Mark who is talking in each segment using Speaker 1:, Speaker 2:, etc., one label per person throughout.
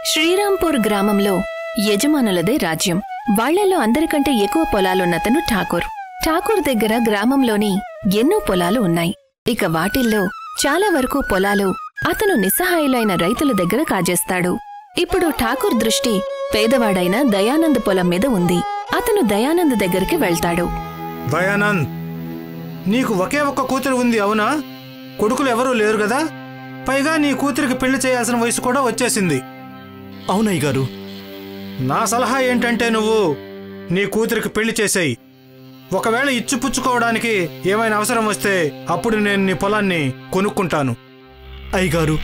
Speaker 1: శ్రీరాంపూర్ గ్రామంలో యజమానులదే రాజ్యం. వాళ్లలో అందరికంటే ఎక్కువ పొలాలున్నతను ఠాకూర్. ఠాకూర్ దగ్గర గ్రామంలోని ఎన్నో పొలాలు ఉన్నాయి. ఇక వాటిల్లో చాలా వరకు పొలాలు అతను నిస్సహాయులైన రైతుల దగ్గర కాజేస్తాడు. ఇప్పుడు ఠాకూర్ దృష్టి పేదవాడైన దయానంద్ పొలం మీద ఉంది. అతను దయానంద్ దగ్గరికి వెళ్తాడు.
Speaker 2: దయానంద్, నీకు ఒకే ఒక్క కూతురు ఉంది, అవునా? కొడుకులు ఎవరూ లేరు కదా? పైగా నీ కూతురికి పెళ్లి చేయాల్సిన వయసు కూడా వచ్చేసింది.
Speaker 3: అవునయ్య గారు.
Speaker 2: నా సలహా ఏంటంటే నువ్వు నీ కూతురికి పెళ్లి చేసేయి. ఒకవేళ ఇచ్చిపుచ్చుకోవడానికి ఏమైనా అవసరం వస్తే అప్పుడు నేను నీ పొలాన్ని కొనుక్కుంటాను.
Speaker 3: అయ్యగారు,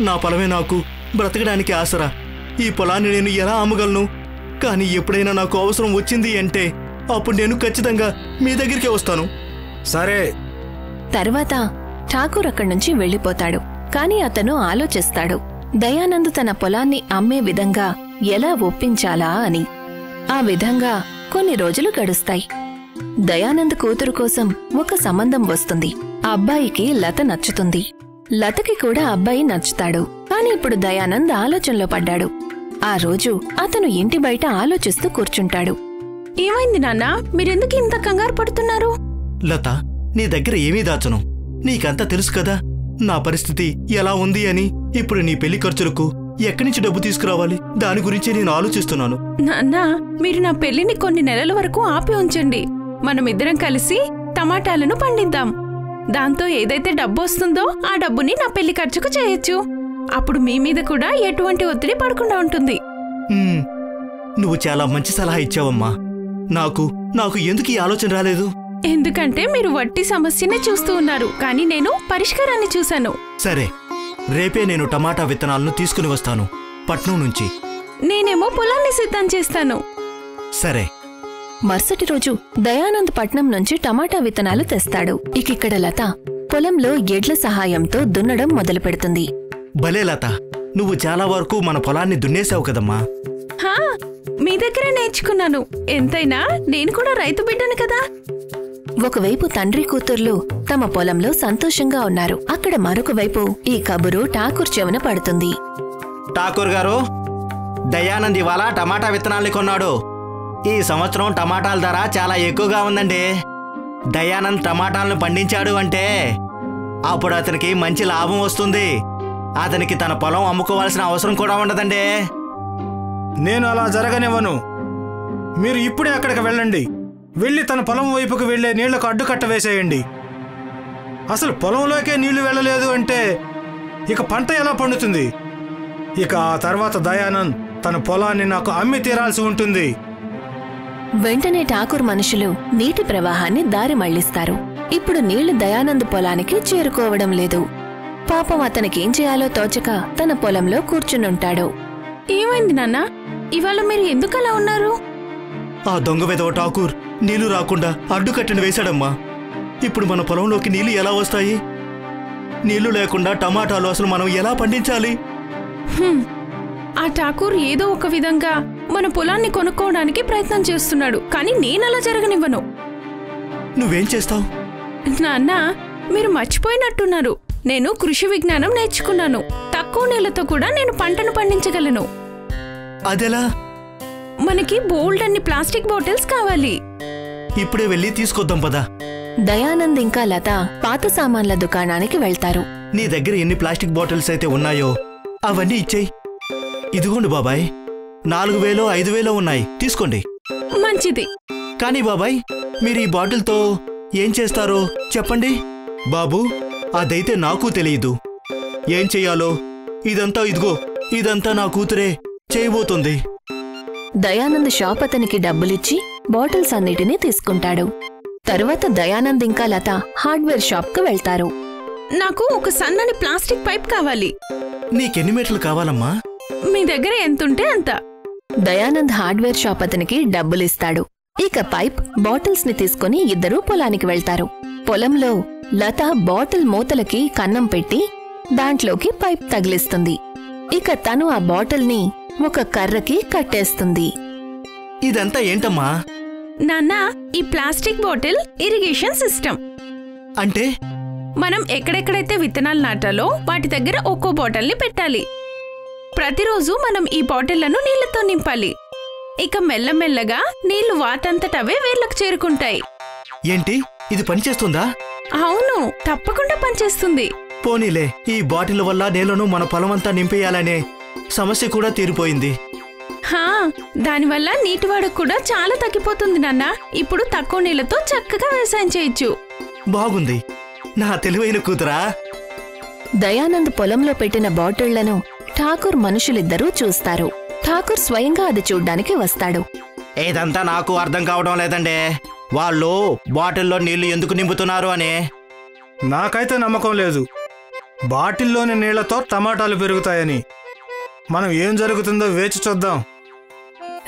Speaker 3: నా పొలమే నాకు బ్రతకడానికి ఆసరా. ఈ పొలాన్ని నేను ఎలా అమ్మగలను? కానీ ఎప్పుడైనా నాకు అవసరం వచ్చింది అంటే అప్పుడు నేను ఖచ్చితంగా మీ దగ్గరికే వస్తాను.
Speaker 2: సరే.
Speaker 1: తర్వాత ఠాకూర్ అక్కడ్నుంచి వెళ్లిపోతాడు. కాని అతను ఆలోచిస్తాడు దయానంద్ తన పొలాన్ని అమ్మే విధంగా ఎలా ఒప్పించాలా అని. ఆ విధంగా కొన్ని రోజులు గడుస్తాయి. దయానంద్ కూతురు కోసం ఒక సంబంధం వస్తుంది. ఆ అబ్బాయికి లత నచ్చుతుంది. లతకి కూడా అబ్బాయి నచ్చుతాడు. కాని ఇప్పుడు దయానంద్ ఆలోచనలో పడ్డాడు. ఆ రోజు అతను ఇంటి బయట ఆలోచిస్తూ కూర్చుంటాడు.
Speaker 4: ఏమైంది నాన్నా, మీరెందుకు ఇంత కంగారు పడుతున్నారు?
Speaker 3: లత, నీ దగ్గర ఏమీ దాచను. నీకంతా తెలుసు కదా నా పరిస్థితి ఎలా ఉంది అని. ఇప్పుడు నీ పెళ్లి ఖర్చులకు ఎక్కడి నుంచి డబ్బు తీసుకురావాలి, దాని గురించే నేను ఆలోచిస్తున్నాను.
Speaker 4: నాన్నా, మీరు నా పెళ్లిని కొన్ని నెలల వరకు ఆపి ఉంచండి. మనమిద్దరం కలిసి టమాటాలను పండిద్దాం. దాంతో ఏదైతే డబ్బు వస్తుందో ఆ డబ్బుని నా పెళ్లి ఖర్చుకు చేయొచ్చు. అప్పుడు మీ మీద కూడా ఎటువంటి ఒత్తిడి పడకుండా ఉంటుంది.
Speaker 3: నువ్వు చాలా మంచి సలహా ఇచ్చావమ్మా. నాకు ఎందుకు ఈ ఆలోచన రాలేదు?
Speaker 4: ఎందుకంటే మీరు వట్టి సమస్యనే చూస్తూ ఉన్నారు, కానీ నేను పరిష్కారాన్ని చూశాను.
Speaker 3: సరే, రేపే నేను టమాటా విత్తనాలను తీసుకుని వస్తాను పట్నం నుంచి.
Speaker 4: నేనేమో పొలాన్ని సిద్ధం చేస్తాను.
Speaker 3: సరే.
Speaker 1: మరుసటి రోజు దయానంద్ పట్నం నుంచి టమాటా విత్తనాలు తెస్తాడు. ఇక్కడ లత పొలంలో ఎడ్ల సహాయంతో దున్నడం మొదలు పెడుతుంది.
Speaker 3: భలే లత, నువ్వు చాలా వరకు మన పొలాన్ని దున్నేశావు కదమ్మా.
Speaker 4: హా, మీ దగ్గరే నేర్చుకున్నాను. ఎంతైనా నేను కూడా రైతు బిడ్డను కదా.
Speaker 1: ఒకవైపు తండ్రి కూతుర్లు తమ పొలంలో సంతోషంగా ఉన్నారు. అక్కడ మరొక వైపు ఈ కబురు ఠాకూర్ చెవున పడుతుంది.
Speaker 3: ఠాకూర్ గారు, దయానంద్ ఇవాళ టమాటా విత్తనాల్ని కొన్నాడు. ఈ సంవత్సరం టమాటాల ధర చాలా ఎక్కువగా ఉందండి. దయానంద్ టమాటాలను పండించాడు అంటే అప్పుడు అతనికి మంచి లాభం వస్తుంది. అతనికి తన పొలం అమ్ముకోవాల్సిన అవసరం కూడా ఉండదండి.
Speaker 2: నేను అలా జరగనివ్వను. మీరు ఇప్పుడే అక్కడికి వెళ్ళండి. వెళ్ళి తన పొలం వైపుకు వెళ్లే నీళ్లకు అడ్డుకట్ట వేసేయండి. అసలు పొలంలోకే నీళ్లు వెళ్ళలేదు అంటే ఇక పంట ఎలా పండుతుంది? ఇక ఆ తర్వాత దయానంద్ తన పొలాన్ని నాకు అమ్మి తీరాల్సి ఉంటుంది.
Speaker 1: వెంటనే ఠాకూర్ మనుషులు నీటి ప్రవాహాన్ని దారి మళ్లిస్తారు. ఇప్పుడు నీళ్లు దయానంద్ పొలానికి చేరుకోవడం లేదు. పాపం అతనికేం చేయాలో తోచక తన పొలంలో కూర్చునుంటాడు.
Speaker 4: ఏమైంది నాన్నా, ఇవాళ మీరు ఎందుకలా ఉన్నారు?
Speaker 3: ఆ దొంగ వెధవ ఠాకూర్ నీళ్లు రాకుండా అడ్డుకట్టను వేశాడమ్మా. ఇప్పుడు మన పొలంలోకి నీళ్లు ఎలా వస్తాయి? నీళ్లు లేకుండా టమాటాలు అసలు మనం ఎలా పండించాలి?
Speaker 4: ఆ ఠాకూర్ ఏదో ఒక విధంగా మన పొలాన్ని కొనుక్కోవడానికి ప్రయత్నం చేస్తున్నాడు, కానీ నేనలా జరగనివ్వను.
Speaker 3: నువ్వేం చేస్తావు?
Speaker 4: నాన్నా, మీరు మర్చిపోయినట్టున్నారు. నేను కృషి విజ్ఞానం నేర్చుకున్నాను. తక్కువ నీళ్లతో కూడా నేను పంటను పండించగలను.
Speaker 3: అదెలా?
Speaker 4: మనకి బోల్డ్ అన్ని ప్లాస్టిక్ బాటిల్స్ కావాలి.
Speaker 3: ఇప్పుడే వెళ్ళి తీసుకొద్దాం పదా.
Speaker 1: దయానంద్ ఇంకా లత పాత సామాన్ల దుకాణానికి వెళ్తారు.
Speaker 3: నీ దగ్గర ఎన్ని ప్లాస్టిక్ బాటిల్స్ అయితే ఉన్నాయో అవన్నీ ఇచ్చేయి. ఇదిగోండి బాబాయ్, 4000 5000 ఉన్నాయి, తీసుకోండి.
Speaker 4: మంచిది.
Speaker 3: కానీ బాబాయ్, మీరు ఈ బాటిల్తో ఏం చేస్తారో చెప్పండి. బాబూ, అదైతే నాకు తెలియదు. ఏం చెయ్యాలో ఇదంతా నా కూతురే చేయబోతుంది.
Speaker 1: దయానంద్ షాప్ అతనికి డబ్బులిచ్చి బాటిల్స్ అన్నిటినీ తీసుకుంటాడు. తరువాత దయానంద్ ఇంకా లత హార్డ్వేర్ షాప్కు వెళ్తారు.
Speaker 4: నాకు ఒక సన్నని ప్లాస్టిక్ పైప్ కావాలి.
Speaker 3: నీకెన్ని మీటర్లు కావాలమ్మా?
Speaker 4: మీ దగ్గర ఎంతుంటే అంత.
Speaker 1: దయానంద్ హార్డ్వేర్ షాప్ అతనికి డబ్బులిస్తాడు. ఇక పైప్, బాటిల్స్ ని తీసుకుని ఇద్దరూ పొలానికి వెళ్తారు. పొలంలో లత బాటిల్ మూతలకి కన్నం పెట్టి దాంట్లోకి పైప్ తగిలిస్తుంది. ఇక తను ఆ బాటిల్ని ఒక కర్రకి కట్టేస్తుంది.
Speaker 3: ఇదంతా ఏంటమ్మా?
Speaker 4: నాన్నా, ఈ ప్లాస్టిక్ బాటిల్ ఇరిగేషన్ సిస్టమ్.
Speaker 3: అంటే
Speaker 4: మనం ఎక్కడెక్కడైతే విత్తనాలు నాటాలో వాటి దగ్గర ఒక్కో బాటిల్ని పెట్టాలి. ప్రతిరోజు మనం ఈ బాటిళ్లను నీళ్లతో నింపాలి. ఇక మెల్లమెల్లగా నీళ్లు వాటంతటవే వేర్లకు చేరుకుంటాయి.
Speaker 3: ఏంటి, ఇది పనిచేస్తుందా?
Speaker 4: అవును, తప్పకుండా పనిచేస్తుంది.
Speaker 3: పోనీలే, ఈ బాటిల్ వల్ల నేలను మన పొలమంతా నింపేయాలనే సమస్య కూడా తీరిపోయింది.
Speaker 4: దానివల్ల నీటి వాడక కూడా చాలా తగ్గిపోతుంది నాన్న. ఇప్పుడు తక్కువ నీళ్లతో చక్కగా వ్యవసాయం చేయొచ్చు.
Speaker 3: బాగుంది, నా తెలివైన కూతురా.
Speaker 1: దయానంద్ పొలంలో పెట్టిన బాటిళ్లను ఠాకూర్ మనుషులిద్దరూ చూస్తారు. ఠాకూర్ స్వయంగా అది చూడ్డానికి వస్తాడు.
Speaker 3: ఇదంతా నాకు అర్థం కావడం లేదండి. వాళ్ళు బాటిల్లో నీళ్లు ఎందుకు నింపుతున్నారు అని.
Speaker 2: నాకైతే నమ్మకం లేదు బాటిల్లోని నీళ్లతో టమాటాలు పెరుగుతాయని. మనం ఏం జరుగుతుందో వేచి చూద్దాం.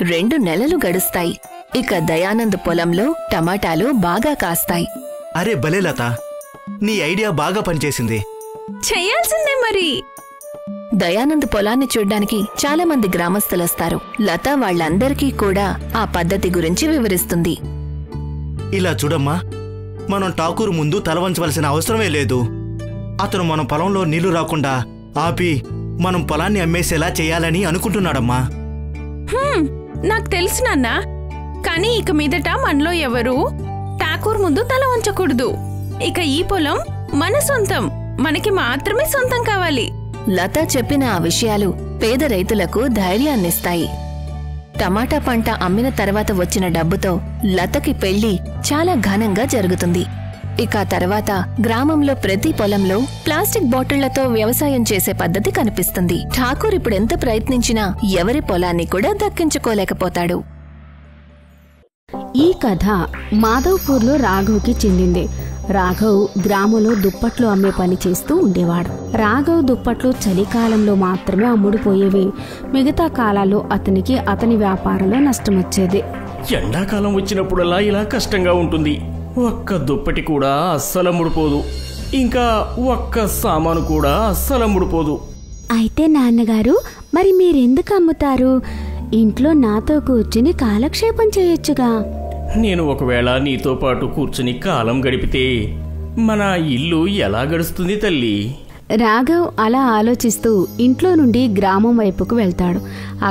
Speaker 1: 2 నెలలు గడుస్తాయి. ఇక దయానంద్ పొలంలో టమాటాలు బాగా కాస్తాయి.
Speaker 3: అరే భలే లత, నీ ఐడియా బాగా పనిచేసింది.
Speaker 4: చెయ్యాల్సిందే మరి.
Speaker 1: దయానంద్ పొలాన్ని చూడ్డానికి చాలా మంది గ్రామస్తులొస్తారు. లత వాళ్లందరికీ కూడా ఆ పద్ధతి గురించి వివరిస్తుంది.
Speaker 3: ఇలా చూడమ్మా, మనం ఠాకూర్ ముందు తలవంచవలసిన అవసరమే లేదు. అతను మన పొలంలో నీళ్లు రాకుండా ఆపి మనం పొలాన్ని అమ్మేసేలా చేయాలని అనుకుంటున్నాడమ్మా.
Speaker 4: నాకు తెలుసు నాన్న, కానీ ఇక మీదట మనలో ఎవరూ ఠాకూర్ ముందు తల వంచకూడదు. ఇక ఈ పొలం మన సొంతం, మనకి మాత్రమే సొంతం కావాలి.
Speaker 1: లత చెప్పిన ఆ విషయాలు పేద రైతులకు ధైర్యాన్నిస్తాయి. టమాటా పంట అమ్మిన తర్వాత వచ్చిన డబ్బుతో లతకి పెళ్లి చాలా ఘనంగా జరుగుతుంది. ఇక తర్వాత గ్రామంలో ప్రతి పొలంలో ప్లాస్టిక్ బాటిళ్లతో వ్యవసాయం చేసే పద్ధతి కనిపిస్తుంది. ఠాకూర్ ఇప్పుడెంత ప్రయత్నించినా ఎవరి పొలాన్ని కూడా దక్కించుకోలేకపోతాడు.
Speaker 5: ఈ కథ మాధవ్పూర్లో రాఘవ్కి చెందింది. రాఘవ్ గ్రామంలో దుప్పట్లు అమ్మే పని చేస్తూ ఉండేవాడు. రాఘవ్ దుప్పట్లు చలికాలంలో మాత్రమే అమ్ముడుపోయేవి. మిగతా కాలాల్లో అతనికి అతని వ్యాపారంలో నష్టం వచ్చేది.
Speaker 6: ఎండాకాలం వచ్చినప్పుడల్లా ఇలా కష్టంగా ఉంటుంది. ఒక్క దుప్పటి కూడా అస్సలు అమ్ముడుపోదు, ఇంకా ఒక్క సామాను కూడా అస్సలు అమ్ముడుపోదు.
Speaker 5: అయితే నాన్నగారు, మరి మీరెందుకు అమ్ముతారు? ఇంట్లో నాతో కూర్చుని కాలక్షేపం చేయొచ్చుగా.
Speaker 6: నేను ఒకవేళ నీతో పాటు కూర్చుని కాలం గడిపితే మన ఇల్లు ఎలా గడుస్తుంది తల్లి?
Speaker 5: రాఘవ్ అలా ఆలోచిస్తూ ఇంట్లో నుండి గ్రామం వైపుకు వెళ్తాడు.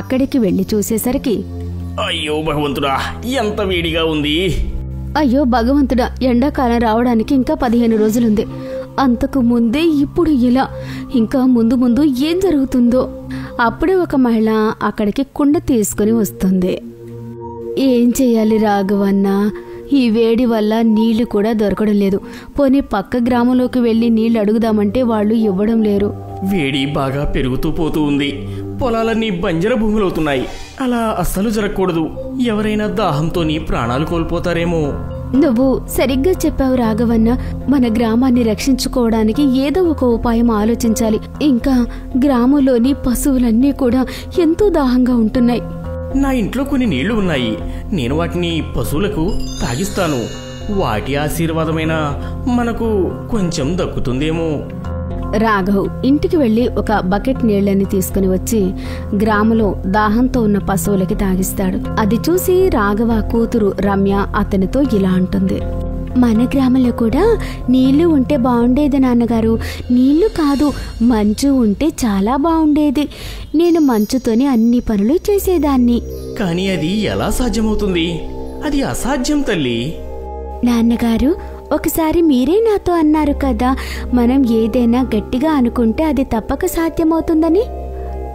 Speaker 5: అక్కడికి వెళ్లి చూసేసరికి,
Speaker 6: అయ్యో భగవంతుడా, ఎంత వేడిగా ఉంది.
Speaker 5: అయ్యో భగవంతుడా, ఎండాకాలం రావడానికి ఇంకా 15 రోజులుంది. అంతకు ముందే ఇప్పుడు ఇలా, ఇంకా ముందు ముందు ఏం జరుగుతుందో. అప్పుడే ఒక మహిళ అక్కడికి కుండ తీసుకుని వస్తుంది. ఏం చెయ్యాలి రాఘవన్న, ఈ వేడి వల్ల నీళ్లు కూడా దొరకడం లేదు. పోనీ పక్క గ్రామంలోకి వెళ్లి నీళ్లు అడుగుదామంటే వాళ్ళు ఇవ్వడం లేరు.
Speaker 6: వేడి బాగా పెరుగుతూ పోతూ ఉంది. పొలాలన్నీ బంజర భూములవుతున్నాయి. అలా అస్సలు జరగకూడదు. ఎవరైనా దాహంతోని ప్రాణాలు కోల్పోతారేమో.
Speaker 5: నువ్వు సరిగ్గా చెప్పావు రాఘవన్న. మన గ్రామాన్ని రక్షించుకోవడానికి ఏదో ఒక ఉపాయం ఆలోచించాలి. ఇంకా గ్రామంలోని పశువులన్నీ కూడా ఎంతో దాహంగా ఉంటున్నాయి.
Speaker 6: నా ఇంట్లో కొన్ని నీళ్లు ఉన్నాయి. నేను వాటిని పశువులకు తాగిస్తాను. వాటి ఆశీర్వాదమైనా మనకు కొంచెం దక్కుతుందేమో.
Speaker 5: రాఘవ్ ఇంటికి వెళ్లి ఒక బకెట్ నీళ్లని తీసుకుని వచ్చి గ్రామంలో దాహంతో ఉన్న పశువులకి తాగిస్తాడు. అది చూసి రాఘవ కూతురు రమ్య అతనితో ఇలా అంటుంది, మన గ్రామంలో కూడా నీళ్లు ఉంటే బాగుండేది నాన్నగారు. నీళ్లు కాదు, మంచు ఉంటే చాలా బాగుండేది. నేను మంచుతోనే అన్ని పనులు చేసేదాన్ని.
Speaker 6: కానీ అది ఎలా సాధ్యమవుతుంది? అది అసాధ్యం తల్లి.
Speaker 5: నాన్నగారు, ఒకసారి మీరే నాతో అన్నారు కదా, మనం ఏదైనా గట్టిగా అనుకుంటే అది తప్పక సాధ్యమవుతుందని.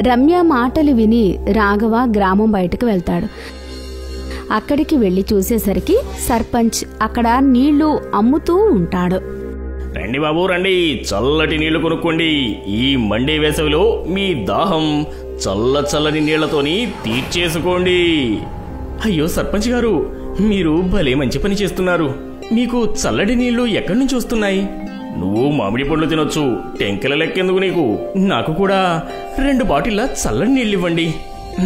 Speaker 5: రమ్య మాటలు విని రాఘవ గ్రామం బయటకు వెళ్తాడు. అక్కడికి వెళ్లి చూసేసరికి సర్పంచ్ అక్కడ నీళ్లు అమ్ముతూ ఉంటాడు.
Speaker 6: రండి బాబు రండి, చల్లటి నీళ్లు కొనుక్కోండి. ఈ మండే వేసవిలో మీ దాహం చల్లని నీళ్లతోని తీర్చేసుకోండి. అయ్యో సర్పంచ్ గారు, మీరు భలే మంచి పని చేస్తున్నారు. మీకు చల్లటి నీళ్లు ఎక్కడి నుంచి వస్తున్నాయి? నువ్వు మామిడి పండ్లు తినొచ్చు, టెంకెల లెక్కెందుకు నీకు? నాకు కూడా 2 బాటిళ్ల చల్లని నీళ్ళు ఇవ్వండి.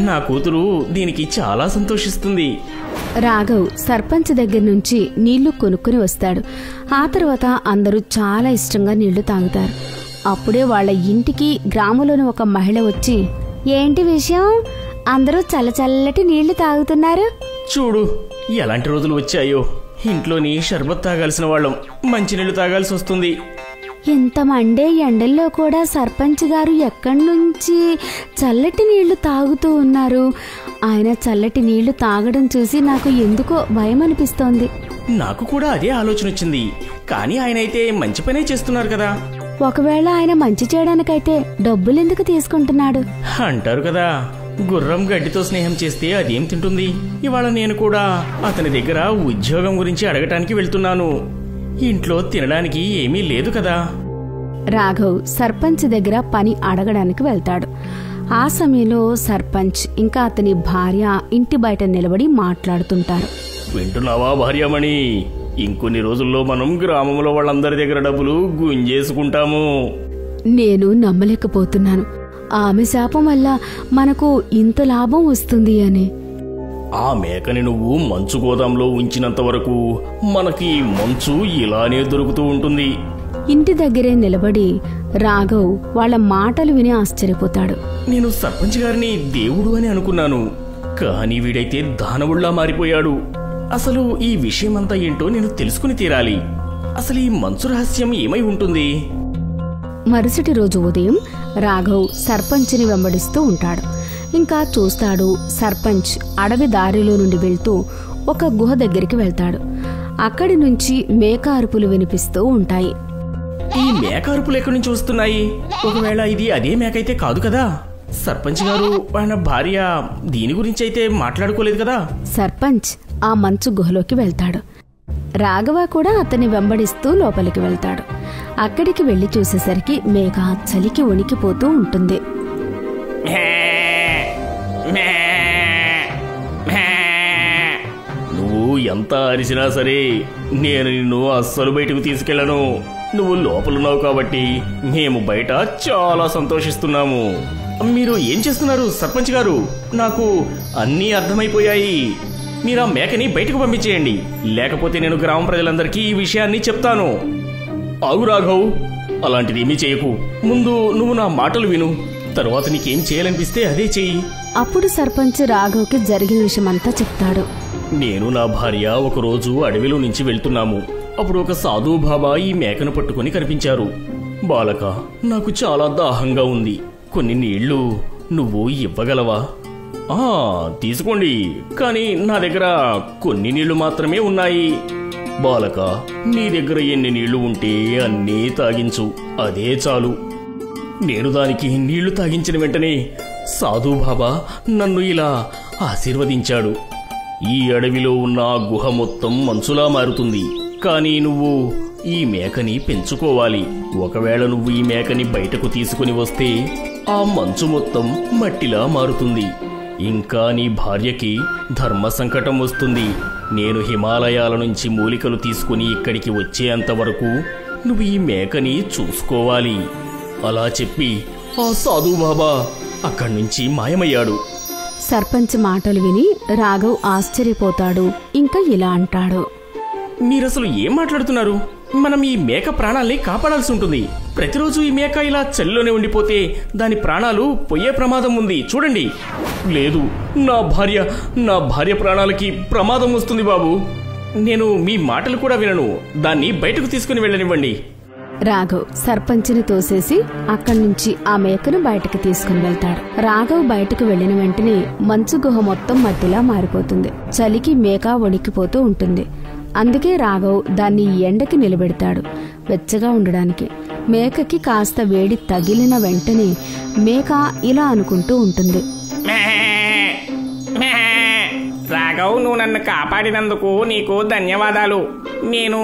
Speaker 6: నా కూతురు దీనికి చాలా సంతోషిస్తుంది.
Speaker 5: రాఘవ్ సర్పంచ్ దగ్గర నుంచి నీళ్లు కొనుక్కుని వస్తాడు. ఆ తర్వాత అందరూ చాలా ఇష్టంగా నీళ్లు తాగుతారు. అప్పుడే వాళ్ళ ఇంటికి గ్రామంలోని ఒక మహిళ వచ్చి, ఏంటి విషయం? అందరూ చల్లటి నీళ్లు తాగుతున్నారు.
Speaker 6: చూడు ఎలాంటి రోజులు వచ్చాయో. ఇంట్లోని షర్బత్ తాగాల్సిన వాళ్ళం మంచినీళ్లు తాగాల్సి వస్తుంది.
Speaker 5: ఇంత మండే ఎండల్లో కూడా సర్పంచ్ గారు ఎక్కడి నుంచి చల్లటి నీళ్లు తాగుతూ ఉన్నారు. ఆయన చల్లటి నీళ్లు తాగడం చూసి నాకు ఎందుకో భయం అనిపిస్తోంది.
Speaker 6: నాకు కూడా అదే ఆలోచన వచ్చింది. కానీ ఆయనైతే మంచి పనే చేస్తున్నారు కదా.
Speaker 5: ఒకవేళ ఆయన మంచి చేయడానికైతే డబ్బులెందుకు తీసుకుంటున్నాడు?
Speaker 6: అంటారు కదా, గుర్రం గడ్డితో స్నేహం చేస్తే అదేం తింటుంది. ఇవాళ నేను కూడా అతని దగ్గర ఉద్యోగం గురించి అడగటానికి వెళ్తున్నాను. ఇంట్లో తినడానికి ఏమీ లేదు కదా.
Speaker 5: రాఘవ్ సర్పంచ్ దగ్గర పని అడగడానికి వెళ్తాడు. ఆ సమయంలో సర్పంచ్ ఇంకా అతని భార్య ఇంటి బయట నిలబడి మాట్లాడుతుంటారు.
Speaker 6: వింటున్నావా భార్యామణి? ఇంకొన్ని రోజుల్లో మనం గ్రామంలో వాళ్ళందరి దగ్గర డబ్బులు గుంజేసుకుంటాము.
Speaker 5: నేను నమ్మలేకపోతున్నాను. ఆమె శాపం వల్ల మనకు ఇంత లాభం వస్తుంది అని.
Speaker 6: ఆ మేకని నువ్వు మంచు గోదాంలో ఉంచినంత వరకు మనకి మంచు ఇలానే దొరుకుతూ ఉంటుంది.
Speaker 5: ఇంటి దగ్గరే నిలబడి రాఘవ్ వాళ్ళ మాటలు విని ఆశ్చర్యపోతాడు.
Speaker 6: నేను సర్పంచ్ గారిని దేవుడు అని అనుకున్నాను, కానీ వీడైతే దానవుళ్లా మారిపోయాడు. అసలు ఈ విషయమంతా ఏంటో నేను తెలుసుకుని తీరాలి. అసలు ఈ మంచు రహస్యం ఏమై ఉంటుంది?
Speaker 5: మరుసటి రోజు ఉదయం రాఘవ్ సర్పంచ్ని వెంబడిస్తూ ఉంటాడు. ఇంకా చూస్తాడు, సర్పంచ్ అడవి దారిలో నుండి వెళ్తూ ఒక గుహ దగ్గరికి వెళ్తాడు. అక్కడి నుంచి మేక అరుపులు వినిపిస్తూ ఉంటాయి.
Speaker 6: ఈ మేక అరుపులు ఎక్కడి నుంచి వస్తున్నాయి? ఒకవేళ ఇది అదే మేకైతే కాదు కదా. సర్పంచ్ గారు ఆయన భార్య దీని గురించి అయితే మాట్లాడుకోలేదు కదా.
Speaker 5: సర్పంచ్ ఆ మంచు గుహలోకి వెళ్తాడు. రాఘవ కూడా అతన్ని వెంబడిస్తూ లోపలికి వెళ్తాడు. అక్కడికి వెళ్లి చూసేసరికి మేక చలికి వణికిపోతూ ఉంటుంది.
Speaker 6: నువ్వు ఎంత అరిచినా సరే నేను నిన్ను అస్సలు బయటకు తీసుకెళ్లను. నువ్వు లోపలున్నావు కాబట్టి మేము బయట చాలా సంతోషిస్తున్నాము. మీరు ఏం చేస్తున్నారు సర్పంచ్ గారు? నాకు అన్నీ అర్థమైపోయాయి. మీరు ఆ మేకని బయటకు పంపించేయండి, లేకపోతే నేను గ్రామ ప్రజలందరికీ ఈ విషయాన్ని చెప్తాను. ఆగు రాఘవ్, అలాంటిదేమీ చేయకు. ముందు నువ్వు నా మాటలు విను, తర్వాత నీకేం చేయాలనిపిస్తే అదే చెయ్యి.
Speaker 5: అప్పుడు సర్పంచ్ రాఘవ్కి జరిగిన విషయమంతా చెప్తాడు.
Speaker 6: నేను నా భార్య ఒకరోజు అడవిలో నుంచి వెళ్తున్నాము. అప్పుడు ఒక సాధు బాబా ఈ మేకను పట్టుకుని కనిపించారు. బాలక, నాకు చాలా దాహంగా ఉంది, కొన్ని నీళ్లు నువ్వు ఇవ్వగలవా? తీసుకోండి, కానీ నా దగ్గర కొన్ని నీళ్లు మాత్రమే ఉన్నాయి. బాలక, నీ దగ్గర ఎన్ని నీళ్లు ఉంటే అన్నీ తాగించు, అదే చాలు. నేను దానికి నీళ్లు తాగించిన వెంటనే సాధు బాబా నన్ను ఇలా ఆశీర్వదించాడు. ఈ అడవిలో ఉన్న గుహ మొత్తం మంచులా మారుతుంది, కానీ నువ్వు ఈ మేకని పెంచుకోవాలి. ఒకవేళ నువ్వు ఈ మేకని బయటకు తీసుకుని వస్తే ఆ మంచు మొత్తం మట్టిలా మారుతుంది. ఇంకా నీ భార్యకి ధర్మ సంకటం వస్తుంది. నేను హిమాలయాల నుంచి మూలికలు తీసుకుని ఇక్కడికి వచ్చేంత వరకు నువ్వు ఈ మేకని చూసుకోవాలి. అలా చెప్పి ఆ సాధు బాబా అక్కడి నుంచి మాయమయ్యాడు.
Speaker 5: సర్పంచ్ మాటలు విని రాఘవ్ ఆశ్చర్యపోతాడు. ఇంకా ఇలా అంటాడు.
Speaker 6: మీరసలు ఏం మాట్లాడుతున్నారు? మనం ఈ మేక ప్రాణాల్ని కాపాడాల్సి ఉంటుంది. ప్రతిరోజు ఈ మేక ఇలా చలిలోనే ఉండిపోతే దాని ప్రాణాలు పోయే ప్రమాదం ఉంది. చూడండి. లేదు, నా భార్య ప్రాణాలకి ప్రమాదం వస్తుంది బాబు. నేను మీ మాటలు కూడా వినను. దాన్ని బయటకు తీసుకుని వెళ్ళనివ్వండి.
Speaker 5: రాఘవ్ సర్పంచ్ని తోసేసి అక్కడి నుంచి ఆ మేకను బయటకు తీసుకుని వెళ్తాడు. రాఘవ్ బయటకు వెళ్లిన వెంటనే మంచు గుహ మొత్తం మట్టిలా మారిపోతుంది. చలికి మేక వణికిపోతూ ఉంటుంది. అందుకే రాఘవ్ దాన్ని ఎండకి నిలబెడతాడు, వెచ్చగా ఉండడానికి. మేకకి కాస్త వేడి తగిలిన వెంటనే మేక ఇలా అనుకుంటూ ఉంటుంది.
Speaker 7: రాఘవ్, నువ్వు నన్ను కాపాడినందుకు నీకు ధన్యవాదాలు. నేను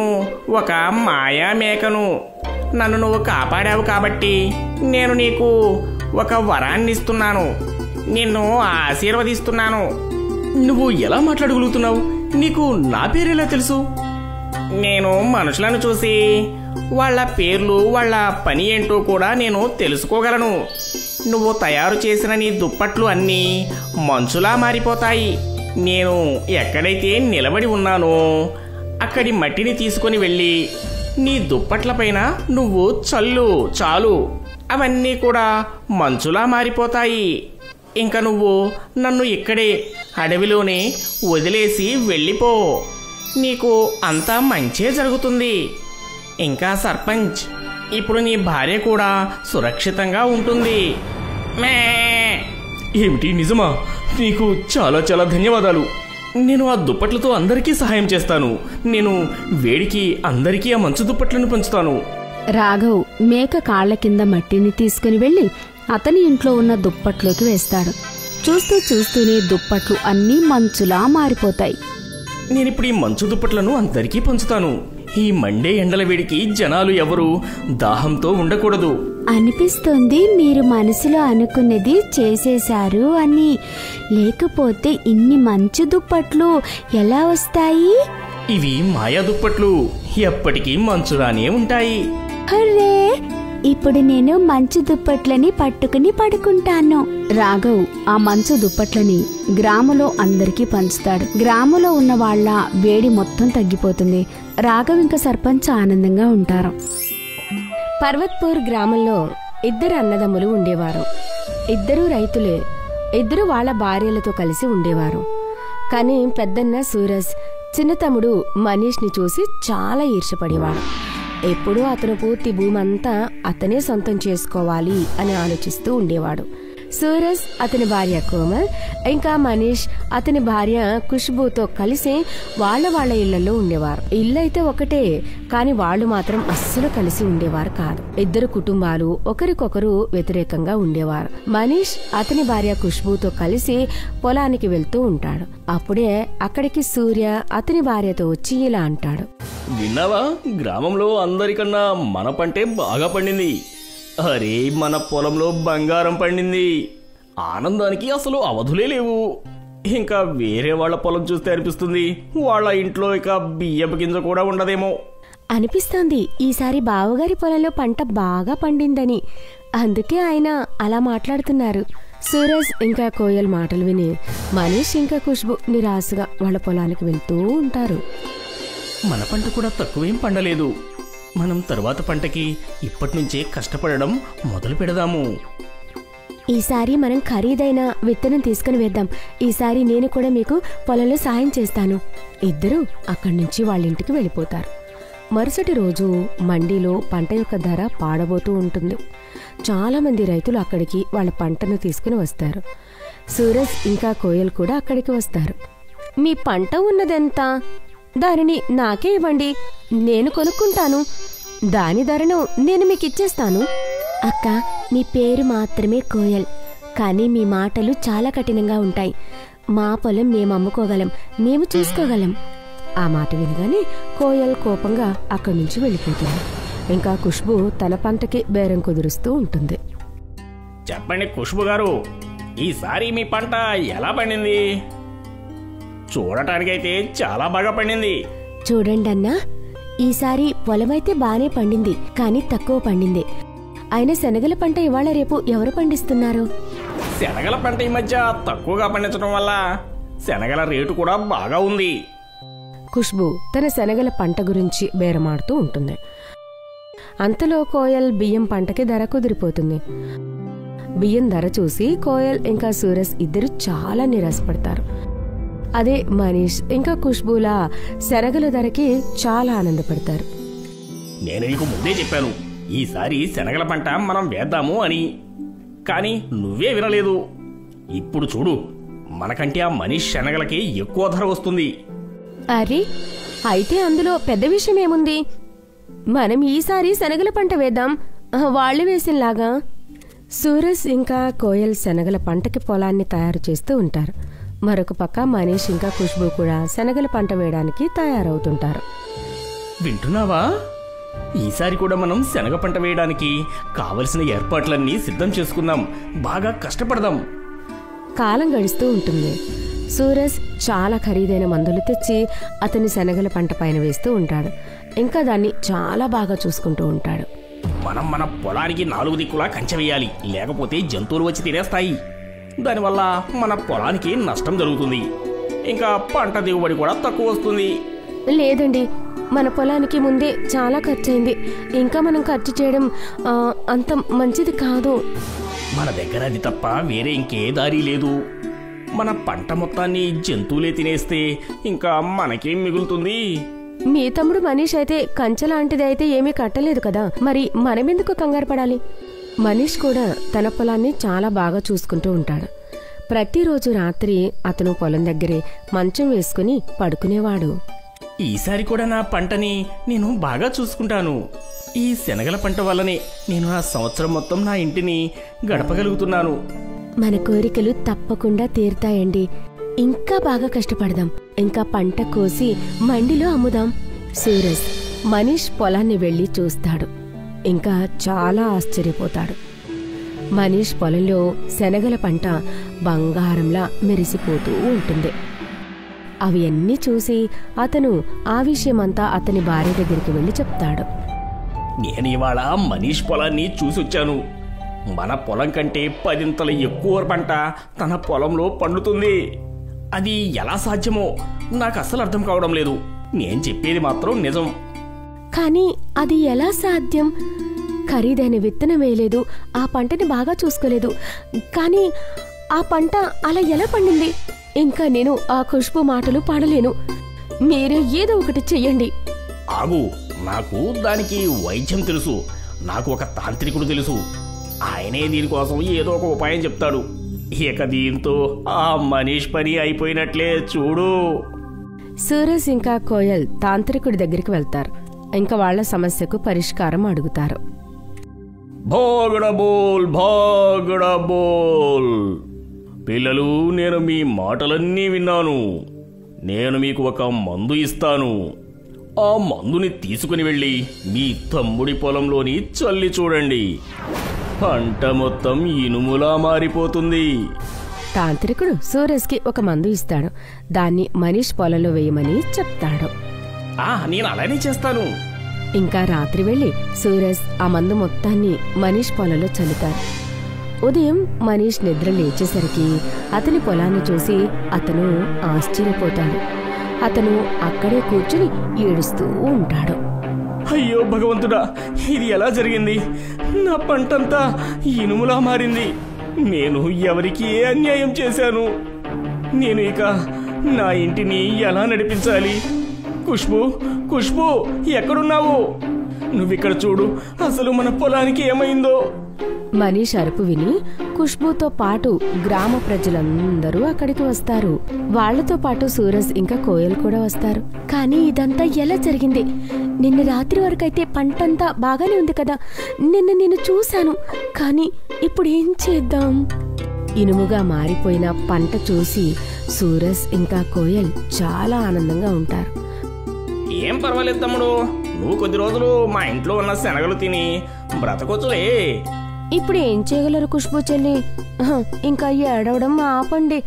Speaker 7: ఒక మాయా మేకను. నన్ను నువ్వు కాపాడావు కాబట్టి నేను నీకు ఒక వరాన్ని ఇస్తున్నాను. నిన్ను ఆశీర్వదిస్తున్నాను.
Speaker 6: నువ్వు ఎలా మాట్లాడగలుగుతున్నావు? నీకు నా పేరెలా తెలుసు?
Speaker 7: నేను మనుషులను చూసి వాళ్ళ పేర్లు, వాళ్ళ పని ఏంటో కూడా నేను తెలుసుకోగలను. నువ్వు తయారు చేసిన నీ దుప్పట్లు అన్నీ మంచులా మారిపోతాయి. నేను ఎక్కడైతే నిలబడి ఉన్నానో అక్కడి మట్టిని తీసుకొని వెళ్ళి నీ దుప్పట్లపైన నువ్వు చల్లు, చాలు. అవన్నీ కూడా మంచులా మారిపోతాయి. ఇంకా నువ్వు నన్ను ఇక్కడే అడవిలోనే వదిలేసి వెళ్ళిపో. నీకు అంతా మంచే జరుగుతుంది. ఇంకా సర్పంచ్, ఇప్పుడు నీ భార్య కూడా సురక్షితంగా ఉంటుంది. మే
Speaker 6: ఏమిటి, నిజమా? నీకు చాలా చాలా ధన్యవాదాలు. నేను ఆ దుప్పట్లతో అందరికీ సహాయం చేస్తాను. నేను వేడికి అందరికీ ఆ మంచు దుప్పట్లను పంచుతాను.
Speaker 5: రాఘవ్ మేక కాళ్ల కింద మట్టిని తీసుకుని వెళ్లి అతని ఇంట్లో ఉన్న దుప్పట్లోకి వేస్తాడు. చూస్తూ చూస్తూనే దుప్పట్లు అన్నీ మంచులా మారిపోతాయి.
Speaker 6: నేనిప్పుడు ఈ మంచు దుప్పట్లను అందరికీ పంచుతాను. ఈ మండే ఎండల వేడికి జనాలు ఎవరు దాహంతో ఉండకూడదు.
Speaker 5: అనిపిస్తుంది మీరు మనసులో అనుకున్నది చేసేశారు అని. లేకపోతే ఇన్ని మంచు దుప్పట్లు ఎలా వస్తాయి?
Speaker 6: ఇవి మాయా దుప్పట్లు, ఎప్పటికీ మంచులానే ఉంటాయి.
Speaker 5: హర్రే, ఇప్పుడు నేను మంచు దుప్పట్లని పట్టుకుని పడుకుంటాను. రాఘవ్ ఆ మంచు దుప్పట్లని గ్రామంలో అందరికీ పంచుతాడు. గ్రామంలో ఉన్న వాళ్ళ వేడి మొత్తం తగ్గిపోతుంది. రాఘవ్ ఇంకా సర్పంచ్ ఆనందంగా ఉంటారు. పర్వత్పూర్ గ్రామంలో 2 అన్నదమ్ములు ఉండేవారు. 2 రైతులే. 2 వాళ్ళ భార్యలతో కలిసి ఉండేవారు. కానీ పెద్దన్న సూరజ్ చిన్న తమ్ముడు మనీష్ని చూసి చాలా ఈర్ష్యపడేవాడు. ఎప్పుడూ అతను పూర్తి భూమంతా అతనే సొంతం చేసుకోవాలి అని ఆలోచిస్తూ ఉండేవాడు. సూరజ్ అతని భార్య కోమల్ ఇంకా మనీష్ అతని భార్య ఖుష్బూతో కలిసి వాళ్ళ ఇళ్లలో ఉండేవారు. ఇల్లు అయితే ఒకటే, కానీ వాళ్ళు మాత్రం అస్సలు కలిసి ఉండేవారు కాదు. 2 కుటుంబాలు ఒకరికొకరు వ్యతిరేకంగా ఉండేవారు. మనీష్ అతని భార్య ఖుష్బూతో కలిసి పొలానికి వెళ్తూ ఉంటాడు. అప్పుడే అక్కడికి సూర్య అతని భార్యతో వచ్చి ఇలా అంటాడు.
Speaker 6: విన్నావా, గ్రామంలో అందరికన్నా మన పంటే బాగా పండింది. అరే, మన పొలంలో బంగారం పండింది. ఆనందానికి అసలు అవధులే లేవు. ఇంకా వేరే వాళ్ళ పొలం చూస్తే అనిపిస్తుంది వాళ్ళ ఇంట్లో ఇక బియ్యపు గింజ కూడా ఉండదేమో
Speaker 5: అనిపిస్తోంది. ఈసారి బావగారి పొలంలో పంట బాగా పండిందని. అందుకే ఆయన అలా మాట్లాడుతున్నారు. సూరజ్ ఇంకా కోయల్ మాటలు విని మనీష్ ఇంకా ఖుష్బు నిరాశగా వాళ్ళ పొలానికి వెళ్తూ ఉంటారు.
Speaker 6: మన పంట కూడా తక్కువేం పండలేదు. మనం తరువాత పంటకి ఇప్పటి నుంచే కష్టపడడం మొదలు పెడదాము.
Speaker 5: ఈసారి మనం ఖరీదైన విత్తనం తీసుకుని వేద్దాం. ఈసారి నేను కూడా మీకు పొలంలో సాయం చేస్తాను. 2 అక్కడి నుంచి వాళ్ళ ఇంటికి వెళ్ళిపోతారు. మరుసటి రోజు మండీలో పంట యొక్క ధర పాడబోతూ ఉంటుంది. చాలా మంది రైతులు అక్కడికి వాళ్ళ పంటను తీసుకుని వస్తారు. సూరజ్ ఇంకా కోయల్ కూడా అక్కడికి వస్తారు. మీ పంట ఉన్నదెంత? దానిని నాకే ఇవ్వండి, నేను కొనుక్కుంటాను. దాని ధరను నేను మీకు ఇచ్చేస్తాను. అక్క, మీ పేరు మాత్రమే కోయల్, కానీ మీ మాటలు చాలా కఠినంగా ఉంటాయి. మా పొలం మేము అమ్ముకోగలం, మేము చూసుకోగలం. ఆ మాట వినగానే కోయల్ కోపంగా అక్కడి నుంచి వెళ్ళిపోతుంది. ఇంకా ఖుష్బు తన పంటకి బేరం కుదురుస్తూ ఉంటుంది.
Speaker 7: చెప్పండి ఖుష్బు గారు, ఈసారి మీ పంట ఎలా పండింది? చూడటానికైతే చాలా బాగా పండింది.
Speaker 5: చూడండి అన్నా, ఈసారి పొలమైతే బానే పండింది, కానీ తక్కువ పండింది. అయినా శనగల పంట ఇవాళ రేపు ఎవరు పండిస్తున్నారు?
Speaker 7: శనగల పంట ఈ మధ్య తక్కువగా పండించడం వల్ల శనగల రేటు కూడా బాగా ఉంది.
Speaker 5: ఖుష్బు తన శనగల పంట గురించి బేరమాడుతూ ఉంటుంది. అంతలో కోయల్ బియ్యం పంటకి ధర కుదిరిపోతుంది. బియ్యం ధర చూసి కోయల్ ఇంకా సూరజ్ 2 చాలా నిరాశపడతారు. అదే మనీష్ ఇంకా ఖుష్బూల శనగల ధరకి చాలా ఆనందపడతారు.
Speaker 7: నేను నీకు ముందే చెప్పాను, ఈసారి శనగల పంట మనం వేద్దాము అని. కానీ నువ్వే వినలేదు. ఇప్పుడు చూడు, మనకంటే ఆ మనీష్ శనగలకి ఎక్కువ ధర వస్తుంది.
Speaker 5: అరే, అయితే అందులో పెద్ద విషయం ఏముంది? మనం ఈసారి శనగల పంట వేద్దాం, వాళ్ళు వేసినలాగా. సూరజ్ ఇంకా కోయల్ శనగల పంటకి పొలాన్ని తయారు చేస్తూ ఉంటారు. మరొక పక్క మనీష్ ఇంకా ఖుష్బు కూడా శనగల పంట వేయడానికి తయారవుతుంటారు.
Speaker 6: వింటున్నావా? ఈసారి కూడా మనం శనగ పంట వేయడానికి కావలసిన ఏర్పాట్లన్నీ సిద్ధం చేసుకుందాం. బాగా కష్టపడదాం.
Speaker 5: కాలం గడుస్తూ ఉంటుంది. సూరజ్ చాలా ఖరీదైన మందులు తెచ్చి అతని శనగల పంట పైన వేస్తూ ఉంటాడు. ఇంకా దాన్ని చాలా బాగా చూసుకుంటూ ఉంటాడు.
Speaker 7: మనం మన పొలానికి 4 దిక్కులా కంచె వేయాలి, లేకపోతే జంతువులు వచ్చి తినేస్తాయి. దానివల్ల మన పొలానికి నష్టం జరుగుతుంది. ఇంకా పంట దిగుబడి కూడా తక్కువ వస్తుంది.
Speaker 5: లేదండి, మన పొలానికి ముందే చాలా ఖర్చయింది. ఇంకా మనం ఖర్చు చేయడం అంత మంచిది కాదు.
Speaker 7: మన దగ్గర అది తప్ప వేరే ఇంకే దారి లేదు. మన పంట మొత్తాన్ని జంతువులే తినేస్తే ఇంకా మనకేం మిగులుతుంది?
Speaker 8: మీ తమ్ముడు మనీష్ అయితే కంచె లాంటిది అయితే ఏమీ కట్టలేదు కదా, మరి మనమెందుకు కంగారు పడాలి? మనీష్ కూడా తన పొలాన్ని చాలా బాగా చూసుకుంటూ ఉంటాడు. ప్రతిరోజు రాత్రి అతను పొలం దగ్గరే మంచం వేసుకుని పడుకునేవాడు.
Speaker 6: ఈసారి కూడా నా పంటని నేను బాగా చూసుకుంటాను. ఈ శనగల పంట వల్లనే నేను ఆ సంవత్సరం మొత్తం నా ఇంటిని గడపగలుగుతున్నాను.
Speaker 8: మన కోరికలు తప్పకుండా తీరుతాయండి. ఇంకా బాగా కష్టపడదాం. ఇంకా పంట కోసి మండిలో అమ్ముదాం. సూరజ్ మనీష్ పొలాన్ని వెళ్లి చూస్తాడు. ఇంకా చాలా ఆశ్చర్యపోతాడు. మనీష్ పొలంలో శనగల పంట బంగారంలా మెరిసిపోతూ ఉంటుంది. అవి అన్నీ చూసి అతను ఆ విషయమంతా అతని భార్య దగ్గరికి వెళ్లి చెప్తాడు.
Speaker 6: నేను ఇవాళ మనీష్ పొలాన్ని చూసొచ్చాను. మన పొలం కంటే 10 ఎక్కువ పంట తన పొలంలో పండుతుంది. అది ఎలా సాధ్యమో నాకు అస్సలు అర్థం కావడం లేదు. నేను చెప్పేది మాత్రం నిజం.
Speaker 8: కానీ అది ఎలా సాధ్యం? ఖరీదైన విత్తనం వేయలేదు, ఆ పంటని బాగా చూసుకోలేదు. కానీ ఆ పంట అలా ఎలా పండింది? ఇంకా నేను ఆ ఖుష్బు మాటలు పాడలేను. మీరే ఏదో ఒకటి చెయ్యండి.
Speaker 6: ఆగు, నాకు దానికి వైద్యం తెలుసు. నాకు ఒక తాంత్రికుడు తెలుసు. ఆయనే దీనికోసం ఏదో ఒక ఉపాయం చెప్తాడు. ఇక దీంతో ఆ మనీష్ పని అయిపోయినట్లే చూడు.
Speaker 8: సూరజ్ ఇంకా కోయల్ తాంత్రికుడి దగ్గరికి వెళ్తారు. ఇంకా వాళ్ల సమస్యకు పరిష్కారం అడుగుతారు.
Speaker 6: భాగడబోల్ భాగడబోల్. పిల్లలు, నేను మీ మాటలన్నీ విన్నాను. నేను మీకు ఒక మందు ఇస్తాను. ఆ మందుని తీసుకుని వెళ్ళి మీ తమ్ముడి పొలంలోని చల్లి చూడండి. పంట మొత్తం ఇనుములా మారిపోతుంది.
Speaker 8: తాంత్రికుడు సూరజ్కి ఒక మందు ఇస్తాడు. దాన్ని మనీష్ పొలంలో వేయమని చెప్తాడు.
Speaker 6: నేను అలానే చేస్తాను.
Speaker 8: ఇంకా రాత్రి వెళ్లి సూరజ్ ఆ మందు మొత్తాన్ని మనీష్ పొలంలో చల్లుతారు. ఉదయం మనీష్ నిద్ర లేచేసరికి అతని పొలాన్ని చూసి అతను ఆశ్చర్యపోతాడు. అతను అక్కడే కూర్చుని ఏడుస్తూ ఉంటాడు.
Speaker 6: అయ్యో భగవంతుడా, ఇది ఎలా జరిగింది? నా పంటంతా ఇనుములా మారింది. నేను ఎవరికి ఏ అన్యాయం చేశాను? నేను ఇక నా ఇంటిని ఎలా నడిపించాలి? ఖుష్బూ, ఖుష్బూ, ఎక్కడున్నావు? నువ్విక్కడ చూడు, అసలు మన పొలానికి ఏమైందో?
Speaker 8: మనీష్ అరుపు విని ఖుష్బూతో పాటు గ్రామ ప్రజలందరూ అక్కడికి వస్తారు. వాళ్లతో పాటు సూరజ్ ఇంకా కోయల్ కూడా వస్తారు. కానీ ఇదంతా ఎలా జరిగింది? నిన్న రాత్రి వరకైతే పంటంతా బాగానే ఉంది కదా, నిన్న నేను చూశాను. కానీ ఇప్పుడు ఏం చేద్దాం? ఇనుముగా మారిపోయిన పంట చూసి సూరజ్ ఇంకా కోయల్ చాలా ఆనందంగా ఉంటారు.
Speaker 6: ఏం పర్వాలేదు తమ్ముడు, నువ్వు కొద్ది రోజులు మా ఇంట్లో ఉన్న శనగలు తిని బ్రతకొచ్చులే.
Speaker 8: ఇప్పుడు ఏం చేయగలరు ఖుష్బూ చెల్లి? ఇంకా ఏడవడం ఆపండి.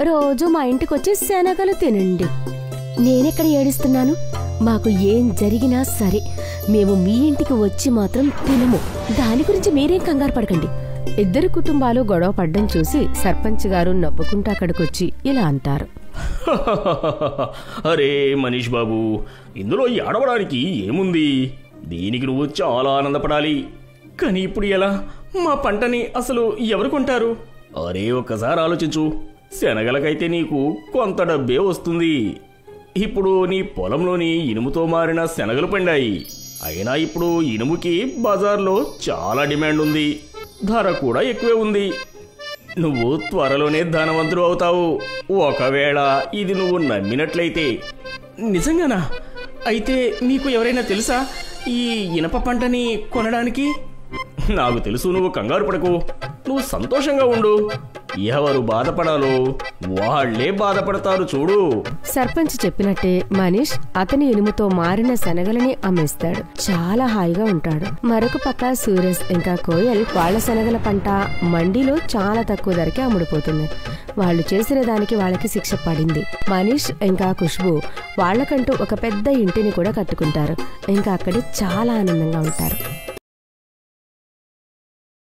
Speaker 8: రోజు మా ఇంటికి వచ్చి శనగలు తినండి. నేనెక్కడ ఏడుస్తున్నాను? మాకు ఏం జరిగినా సరే మేము మీ ఇంటికి వచ్చి మాత్రం తినము. దాని గురించి మీరేం కంగారు పడకండి. ఇద్దరు కుటుంబాలు గొడవ పడ్డం చూసి సర్పంచ్ గారు నవ్వుకుంటూ అక్కడికొచ్చి ఇలా అంటారు.
Speaker 6: అరే మనీష్ బాబు, ఇందులో ఏడవడానికి ఏముంది? దీనికి నువ్వు చాలా ఆనందపడాలి. కానీ ఇప్పుడు ఎలా? మా పంటని అసలు ఎవరు కొంటారు? అరే ఒక్కసారి ఆలోచించు. శనగలకైతే నీకు కొంత డబ్బే వస్తుంది. ఇప్పుడు నీ పొలంలోని ఇనుముతో మారిన శనగలు పండాయి. అయినా ఇప్పుడు ఇనుముకి బజార్లో చాలా డిమాండ్ ఉంది. ధర కూడా ఎక్కువే ఉంది. నువ్వు త్వరలోనే ధనవంతుడు అవుతావు, ఒకవేళ ఇది నువ్వు నమ్మినట్లయితే. నిజంగానా? అయితే నీకు ఎవరైనా తెలుసా ఈ ఇనప పంటని కొనడానికి? నాకు తెలుసు, నువ్వు కంగారు పడకు, నువ్వు సంతోషంగా ఉండు. ఎవరు బాధపడాలో వాళ్లే బాధపడతారు చూడు.
Speaker 8: సర్పంచ్ చెప్పినట్టే మనీష్ అతని ఇనుముతో మారిన శనగలని అమ్మేస్తాడు. చాలా హాయిగా ఉంటాడు. మరొక పక్క సూరజ్ ఇంకా కోయల్ వాళ్ల శనగల పంట మండీలో చాలా తక్కువ ధరకే అమ్ముడుపోతుంది. వాళ్ళు చేసిన దానికి వాళ్ళకి శిక్ష పడింది. మనీష్ ఇంకా ఖుష్బూ వాళ్లకంటూ ఒక పెద్ద ఇంటిని కూడా కట్టుకుంటారు. ఇంకా అక్కడే చాలా ఆనందంగా ఉంటారు.